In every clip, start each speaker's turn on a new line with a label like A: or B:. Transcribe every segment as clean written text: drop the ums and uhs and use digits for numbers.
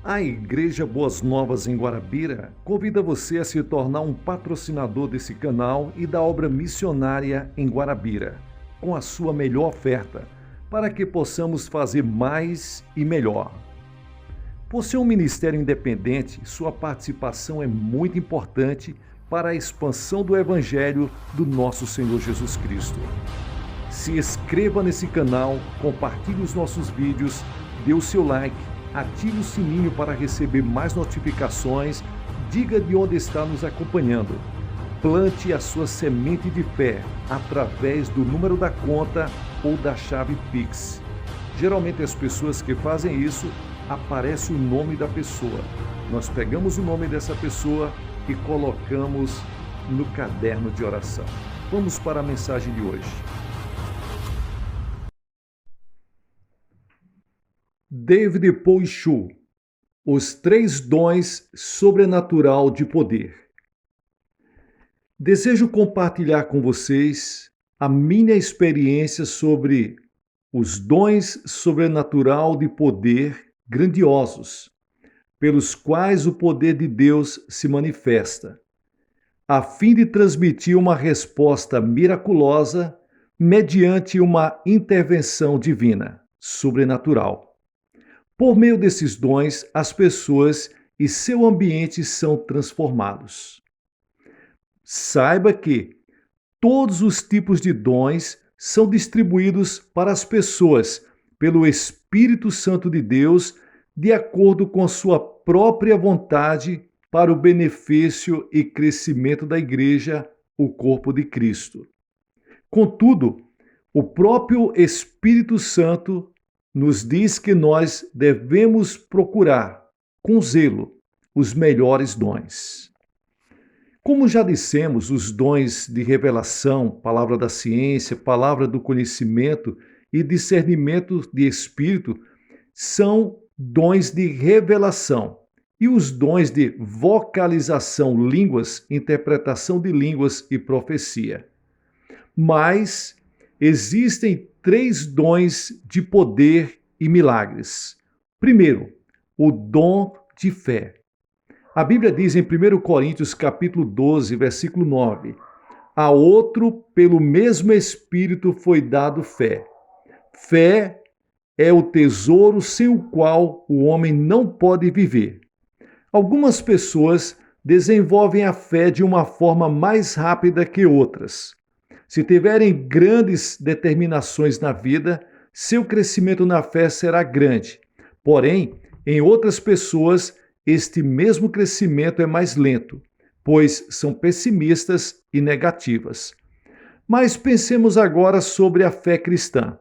A: A Igreja Boas Novas em Guarabira convida você a se tornar um patrocinador desse canal e da obra missionária em Guarabira, com a sua melhor oferta, para que possamos fazer mais e melhor. Por ser um ministério independente, sua participação é muito importante para a expansão do Evangelho do nosso Senhor Jesus Cristo. Se inscreva nesse canal, compartilhe os nossos vídeos, dê o seu like, ative o sininho para receber mais notificações, diga de onde está nos acompanhando. Plante a sua semente de fé através do número da conta ou da chave Pix. Geralmente as pessoas que fazem isso, aparece o nome da pessoa. Nós pegamos o nome dessa pessoa e colocamos no caderno de oração. Vamos para a mensagem de hoje. David Poichou, os 3 dons sobrenatural de poder. Desejo compartilhar com vocês a minha experiência sobre os dons sobrenatural de poder grandiosos, pelos quais o poder de Deus se manifesta, a fim de transmitir uma resposta miraculosa mediante uma intervenção divina, sobrenatural. Por meio desses dons, as pessoas e seu ambiente são transformados. Saiba que todos os tipos de dons são distribuídos para as pessoas pelo Espírito Santo de Deus, de acordo com sua própria vontade, para o benefício e crescimento da Igreja, o corpo de Cristo. Contudo, o próprio Espírito Santo nos diz que nós devemos procurar, com zelo, os melhores dons. Como já dissemos, os dons de revelação, palavra da ciência, palavra do conhecimento e discernimento de espírito são dons de revelação. E os dons de vocalização, línguas, interpretação de línguas e profecia. Mas existem 3 dons de poder e milagres. Primeiro, o dom de fé. A Bíblia diz em 1 Coríntios capítulo 12, versículo 9: a outro, pelo mesmo Espírito, foi dado fé. Fé é o tesouro sem o qual o homem não pode viver. Algumas pessoas desenvolvem a fé de uma forma mais rápida que outras. Se tiverem grandes determinações na vida, seu crescimento na fé será grande. Porém, em outras pessoas, este mesmo crescimento é mais lento, pois são pessimistas e negativas. Mas pensemos agora sobre a fé cristã.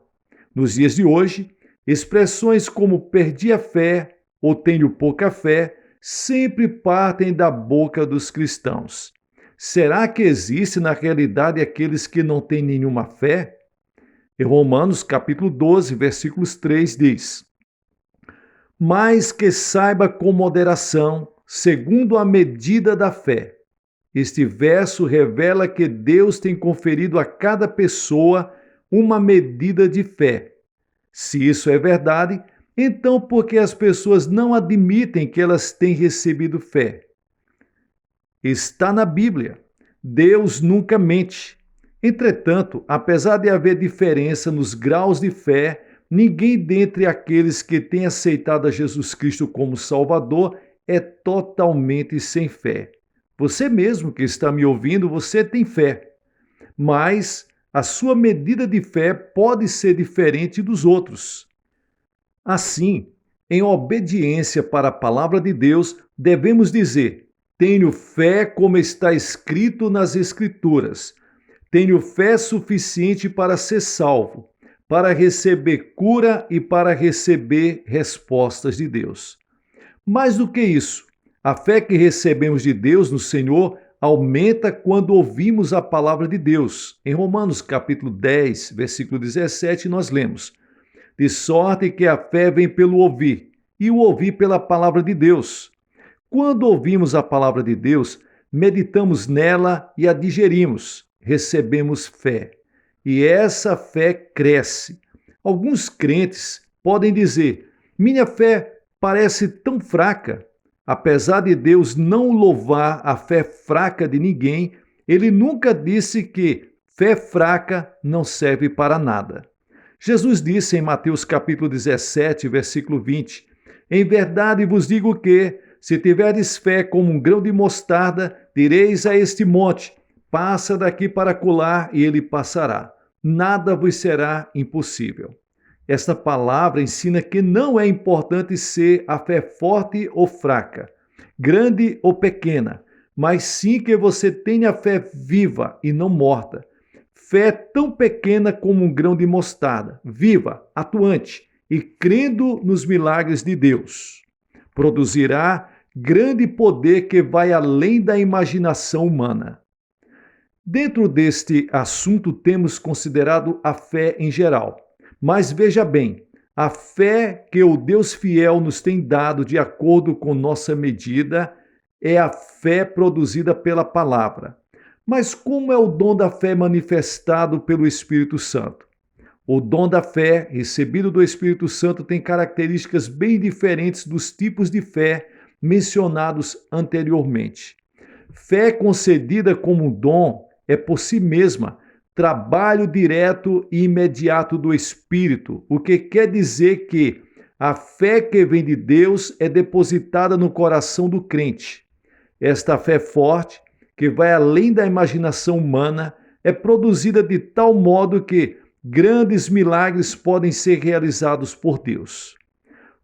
A: Nos dias de hoje, expressões como perdi a fé ou tenho pouca fé sempre partem da boca dos cristãos. Será que existe na realidade aqueles que não têm nenhuma fé? Em Romanos capítulo 12, versículos 3 diz: mas que saiba com moderação, segundo a medida da fé. Este verso revela que Deus tem conferido a cada pessoa uma medida de fé. Se isso é verdade, então por que as pessoas não admitem que elas têm recebido fé? Está na Bíblia. Deus nunca mente. Entretanto, apesar de haver diferença nos graus de fé, ninguém dentre aqueles que têm aceitado a Jesus Cristo como Salvador é totalmente sem fé. Você mesmo que está me ouvindo, você tem fé. Mas a sua medida de fé pode ser diferente dos outros. Assim, em obediência para a palavra de Deus, devemos dizer: tenho fé como está escrito nas Escrituras. Tenho fé suficiente para ser salvo, para receber cura e para receber respostas de Deus. Mais do que isso, a fé que recebemos de Deus no Senhor aumenta quando ouvimos a palavra de Deus. Em Romanos capítulo 10, versículo 17, nós lemos: de sorte que a fé vem pelo ouvir, e o ouvir pela palavra de Deus. Quando ouvimos a palavra de Deus, meditamos nela e a digerimos, recebemos fé. E essa fé cresce. Alguns crentes podem dizer: minha fé parece tão fraca. Apesar de Deus não louvar a fé fraca de ninguém, ele nunca disse que fé fraca não serve para nada. Jesus disse em Mateus capítulo 17, versículo 20, em verdade vos digo que, se tiverdes fé como um grão de mostarda, direis a este monte, passa daqui para acolá, e ele passará. Nada vos será impossível. Esta palavra ensina que não é importante ser a fé forte ou fraca, grande ou pequena, mas sim que você tenha fé viva e não morta. Fé tão pequena como um grão de mostarda, viva, atuante e crendo nos milagres de Deus. Produzirá grande poder que vai além da imaginação humana. Dentro deste assunto temos considerado a fé em geral. Mas veja bem, a fé que o Deus fiel nos tem dado de acordo com nossa medida é a fé produzida pela palavra. Mas como é o dom da fé manifestado pelo Espírito Santo? O dom da fé recebido do Espírito Santo tem características bem diferentes dos tipos de fé mencionados anteriormente. Fé concedida como um dom é por si mesma trabalho direto e imediato do Espírito, o que quer dizer que a fé que vem de Deus é depositada no coração do crente. Esta fé forte, que vai além da imaginação humana, é produzida de tal modo que grandes milagres podem ser realizados por Deus.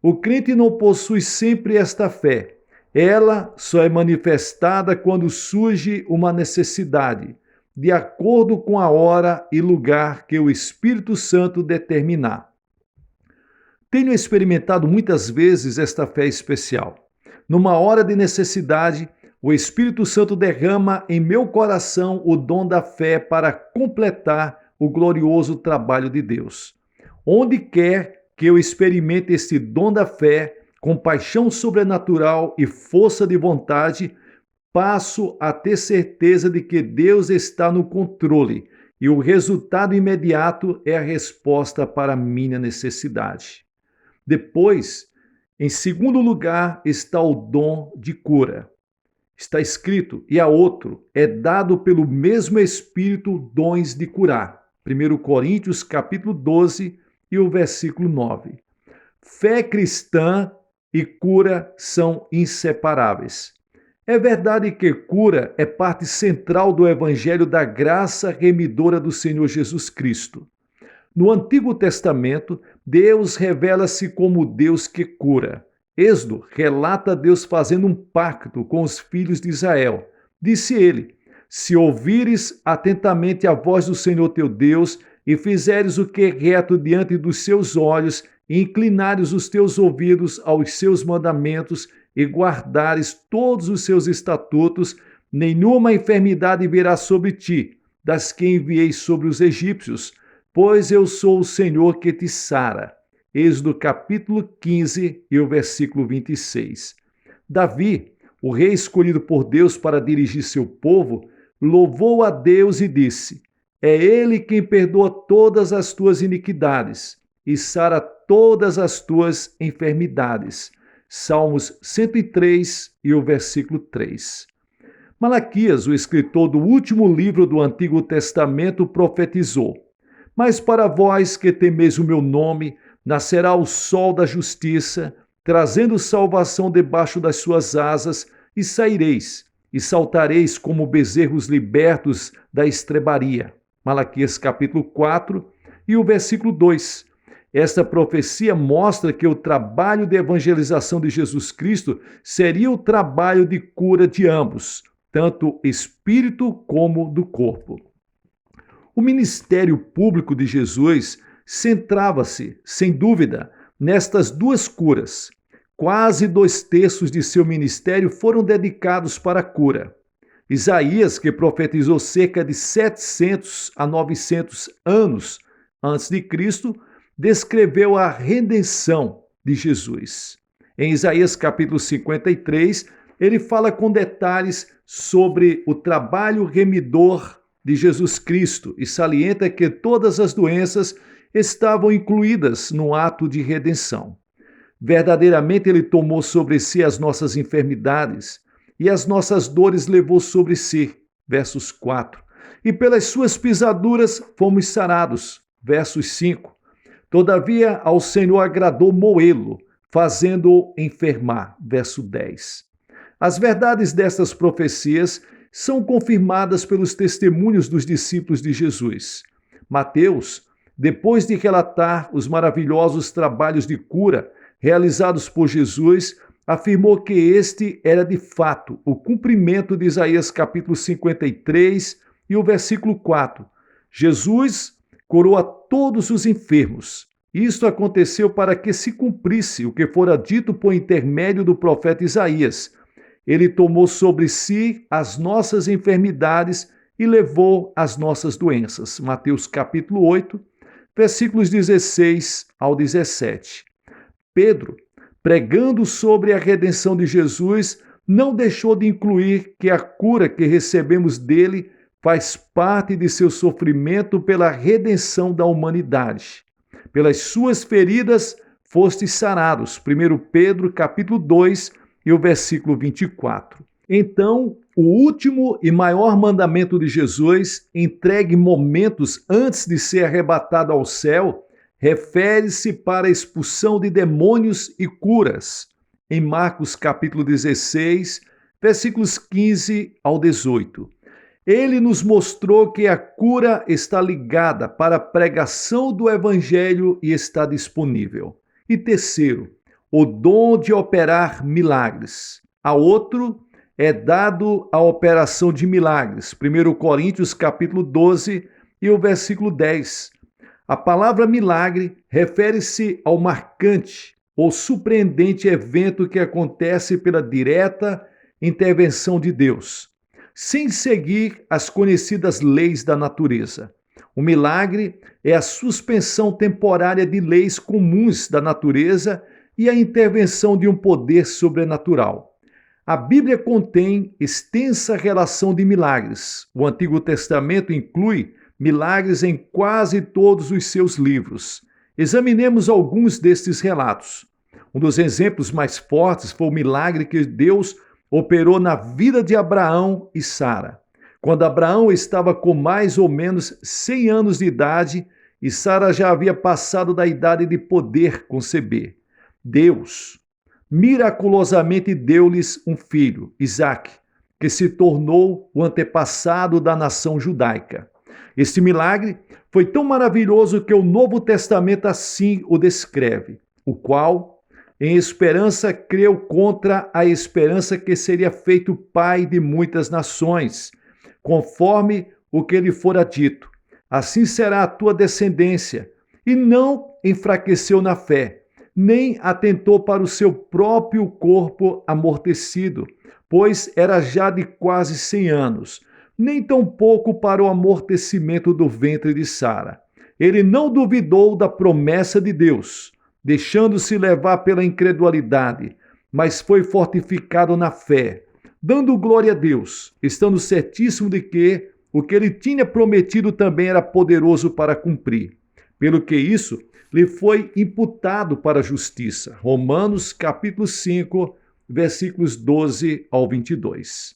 A: O crente não possui sempre esta fé. Ela só é manifestada quando surge uma necessidade, de acordo com a hora e lugar que o Espírito Santo determinar. Tenho experimentado muitas vezes esta fé especial. Numa hora de necessidade, o Espírito Santo derrama em meu coração o dom da fé para completar o glorioso trabalho de Deus. Onde quer que eu experimente este dom da fé, com paixão sobrenatural e força de vontade, passo a ter certeza de que Deus está no controle e o resultado imediato é a resposta para a minha necessidade. Depois, em segundo lugar, está o dom de cura. Está escrito, e a outro é dado pelo mesmo Espírito dons de curar. 1 Coríntios capítulo 12 e o versículo 9. Fé cristã e cura são inseparáveis. É verdade que cura é parte central do Evangelho da graça remidora do Senhor Jesus Cristo. No Antigo Testamento, Deus revela-se como Deus que cura. Êxodo relata Deus fazendo um pacto com os filhos de Israel. Disse ele, se ouvires atentamente a voz do Senhor teu Deus e fizeres o que é reto diante dos seus olhos e inclinares os teus ouvidos aos seus mandamentos e guardares todos os seus estatutos, nenhuma enfermidade virá sobre ti, das que enviei sobre os egípcios, pois eu sou o Senhor que te sara. Êxodo capítulo 15 e o versículo 26. Davi, o rei escolhido por Deus para dirigir seu povo, louvou a Deus e disse, é ele quem perdoa todas as tuas iniquidades e sara todas as tuas enfermidades. Salmos 103 e o versículo 3. Malaquias, o escritor do último livro do Antigo Testamento, profetizou, mas para vós que temeis o meu nome, nascerá o sol da justiça, trazendo salvação debaixo das suas asas, e saireis, e saltareis como bezerros libertos da estrebaria. Malaquias capítulo 4 e o versículo 2. Esta profecia mostra que o trabalho de evangelização de Jesus Cristo seria o trabalho de cura de ambos, tanto espírito como do corpo. O ministério público de Jesus centrava-se, sem dúvida, nestas duas curas. Quase 2/3 de seu ministério foram dedicados para a cura. Isaías, que profetizou cerca de 700 a 900 anos antes de Cristo, descreveu a redenção de Jesus. Em Isaías capítulo 53, ele fala com detalhes sobre o trabalho remidor de Jesus Cristo e salienta que todas as doenças estavam incluídas no ato de redenção. Verdadeiramente ele tomou sobre si as nossas enfermidades e as nossas dores levou sobre si. Versos 4. E pelas suas pisaduras fomos sarados. Versos 5. Todavia ao Senhor agradou moê-lo, fazendo-o enfermar. Verso 10. As verdades destas profecias são confirmadas pelos testemunhos dos discípulos de Jesus. Mateus, depois de relatar os maravilhosos trabalhos de cura realizados por Jesus, afirmou que este era de fato o cumprimento de Isaías capítulo 53 e o versículo 4. Jesus curou a todos os enfermos. Isto aconteceu para que se cumprisse o que fora dito por intermédio do profeta Isaías. Ele tomou sobre si as nossas enfermidades e levou as nossas doenças. Mateus capítulo 8, versículos 16 ao 17. Pedro, pregando sobre a redenção de Jesus, não deixou de incluir que a cura que recebemos dele faz parte de seu sofrimento pela redenção da humanidade. Pelas suas feridas fostes sarados. 1 Pedro capítulo 2 e o versículo 24. Então, o último e maior mandamento de Jesus, entregue momentos antes de ser arrebatado ao céu, refere-se para a expulsão de demônios e curas. Em Marcos capítulo 16, versículos 15 ao 18. Ele nos mostrou que a cura está ligada para a pregação do Evangelho e está disponível. E terceiro, o dom de operar milagres. A outro é dado a operação de milagres. 1 Coríntios capítulo 12 e o versículo 10. A palavra milagre refere-se ao marcante ou surpreendente evento que acontece pela direta intervenção de Deus, sem seguir as conhecidas leis da natureza. O milagre é a suspensão temporária de leis comuns da natureza e a intervenção de um poder sobrenatural. A Bíblia contém extensa relação de milagres. O Antigo Testamento inclui milagres em quase todos os seus livros. Examinemos alguns destes relatos. Um dos exemplos mais fortes foi o milagre que Deus operou na vida de Abraão e Sara. Quando Abraão estava com mais ou menos 100 anos de idade e Sara já havia passado da idade de poder conceber. Deus miraculosamente deu-lhes um filho, Isaque, que se tornou o antepassado da nação judaica. Este milagre foi tão maravilhoso que o Novo Testamento assim o descreve, o qual, em esperança, creu contra a esperança que seria feito pai de muitas nações, conforme o que lhe fora dito. Assim será a tua descendência. E não enfraqueceu na fé, nem atentou para o seu próprio corpo amortecido, pois era já de quase 100 anos, nem tampouco para o amortecimento do ventre de Sara. Ele não duvidou da promessa de Deus, deixando-se levar pela incredulidade, mas foi fortificado na fé, dando glória a Deus, estando certíssimo de que o que ele tinha prometido também era poderoso para cumprir. Pelo que isso lhe foi imputado para a justiça. Romanos capítulo 5, versículos 12 ao 22.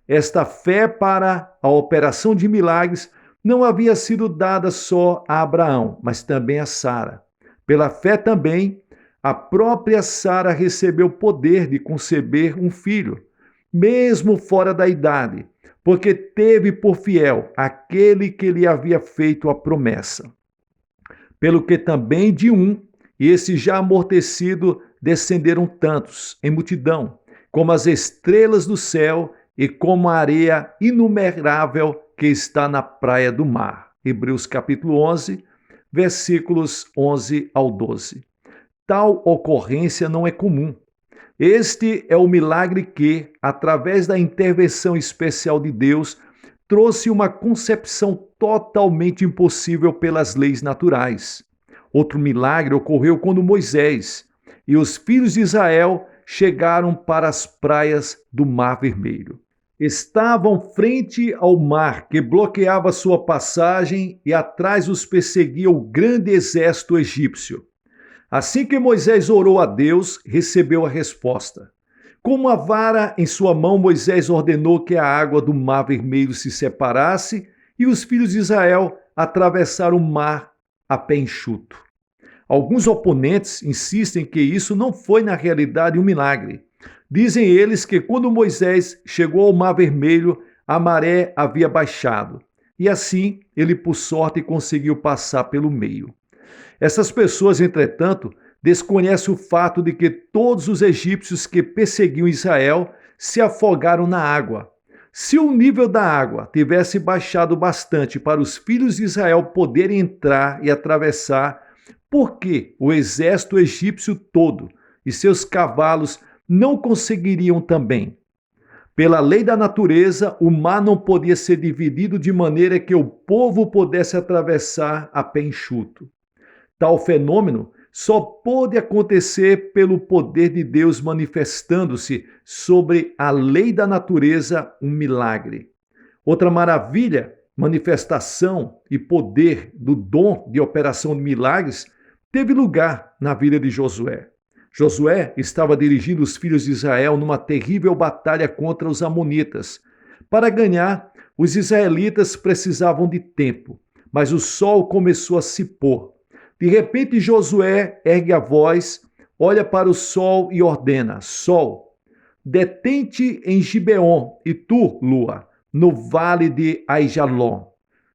A: Esta fé para a operação de milagres não havia sido dada só a Abraão, mas também a Sara. Pela fé também, a própria Sara recebeu o poder de conceber um filho, mesmo fora da idade, porque teve por fiel aquele que lhe havia feito a promessa. Pelo que também de um, e esse já amortecido, descenderam tantos, em multidão, como as estrelas do céu e como a areia inumerável que está na praia do mar. Hebreus capítulo 11, versículos 11 ao 12. Tal ocorrência não é comum. Este é o milagre que, através da intervenção especial de Deus, trouxe uma concepção totalmente impossível pelas leis naturais. Outro milagre ocorreu quando Moisés e os filhos de Israel chegaram para as praias do Mar Vermelho. Estavam frente ao mar que bloqueava sua passagem e atrás os perseguia o grande exército egípcio. Assim que Moisés orou a Deus, recebeu a resposta. Com uma vara em sua mão, Moisés ordenou que a água do Mar Vermelho se separasse e os filhos de Israel atravessaram o mar a pé enxuto. Alguns oponentes insistem que isso não foi na realidade um milagre. Dizem eles que quando Moisés chegou ao Mar Vermelho, a maré havia baixado e assim ele, por sorte, conseguiu passar pelo meio. Essas pessoas, entretanto, desconhecem o fato de que todos os egípcios que perseguiam Israel se afogaram na água. Se o nível da água tivesse baixado bastante para os filhos de Israel poderem entrar e atravessar, por que o exército egípcio todo e seus cavalos não conseguiriam também? Pela lei da natureza, o mar não podia ser dividido de maneira que o povo pudesse atravessar a pé enxuto. Tal fenômeno só pôde acontecer pelo poder de Deus manifestando-se sobre a lei da natureza, um milagre. Outra maravilha, manifestação e poder do dom de operação de milagres teve lugar na vida de Josué. Josué estava dirigindo os filhos de Israel numa terrível batalha contra os amonitas. Para ganhar, os israelitas precisavam de tempo, mas o sol começou a se pôr. De repente, Josué ergue a voz, olha para o sol e ordena: Sol, detente em Gibeon, e tu, lua, no vale de Aijalon.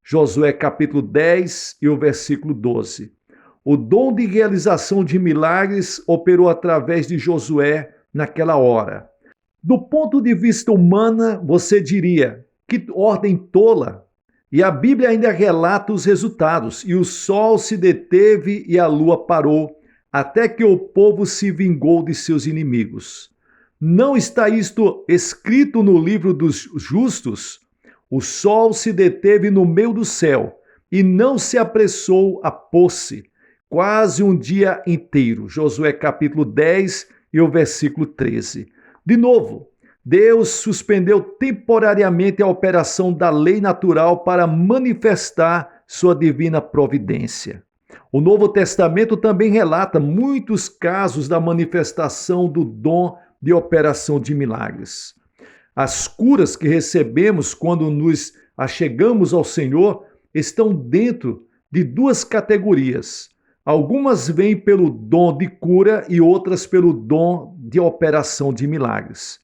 A: Josué capítulo 10 e o versículo 12. O dom de realização de milagres operou através de Josué naquela hora. Do ponto de vista humano, você diria: que ordem tola! E a Bíblia ainda relata os resultados. E o sol se deteve e a lua parou, até que o povo se vingou de seus inimigos. Não está isto escrito no livro dos justos? O sol se deteve no meio do céu e não se apressou a pôr-se, quase um dia inteiro. Josué capítulo 10 e o versículo 13. De novo, Deus suspendeu temporariamente a operação da lei natural para manifestar sua divina providência. O Novo Testamento também relata muitos casos da manifestação do dom de operação de milagres. As curas que recebemos quando nos achegamos ao Senhor estão dentro de duas categorias. Algumas vêm pelo dom de cura e outras pelo dom de operação de milagres.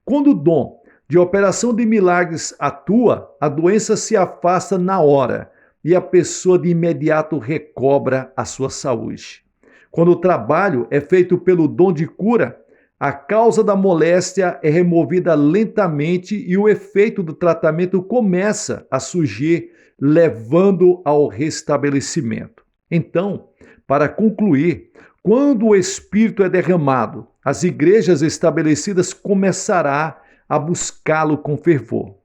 A: Quando o dom de operação de milagres atua, a doença se afasta na hora e a pessoa de imediato recobra a sua saúde. Quando o trabalho é feito pelo dom de cura, a causa da moléstia é removida lentamente e o efeito do tratamento começa a surgir, levando ao restabelecimento. Então, para concluir, quando o Espírito é derramado, as igrejas estabelecidas começarão a buscá-lo com fervor.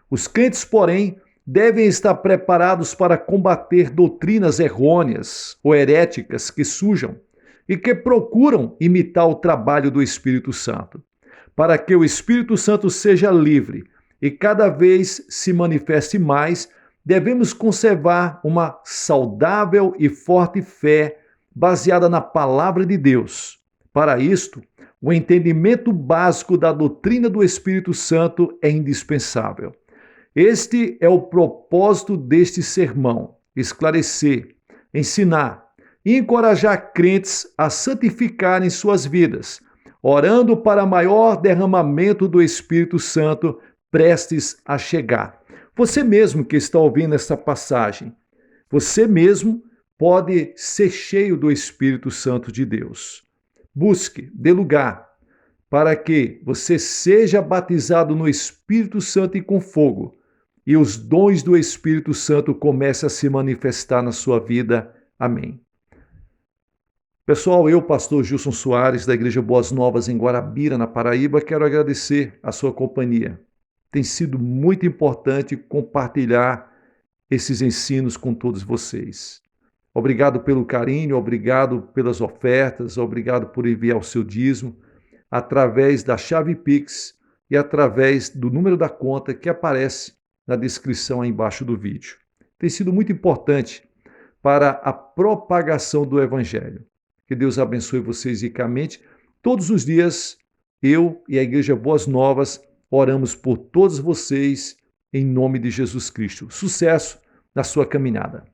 A: Os crentes, porém, devem estar preparados para combater doutrinas errôneas ou heréticas que surjam e que procuram imitar o trabalho do Espírito Santo. Para que o Espírito Santo seja livre e cada vez se manifeste mais, devemos conservar uma saudável e forte fé baseada na palavra de Deus. Para isto, o entendimento básico da doutrina do Espírito Santo é indispensável. Este é o propósito deste sermão: esclarecer, ensinar e encorajar crentes a santificarem suas vidas, orando para maior derramamento do Espírito Santo prestes a chegar. Você mesmo que está ouvindo essa passagem, você mesmo pode ser cheio do Espírito Santo de Deus. Busque, dê lugar, para que você seja batizado no Espírito Santo e com fogo, e os dons do Espírito Santo comecem a se manifestar na sua vida. Amém. Pessoal, eu, pastor Gilson Soares, da Igreja Boas Novas em Guarabira, na Paraíba, quero agradecer a sua companhia. Tem sido muito importante compartilhar esses ensinos com todos vocês. Obrigado pelo carinho, obrigado pelas ofertas, obrigado por enviar o seu dízimo através da chave Pix e através do número da conta que aparece na descrição aí embaixo do vídeo. Tem sido muito importante para a propagação do Evangelho. Que Deus abençoe vocês ricamente. Todos os dias, eu e a Igreja Boas Novas oramos por todos vocês em nome de Jesus Cristo. Sucesso na sua caminhada.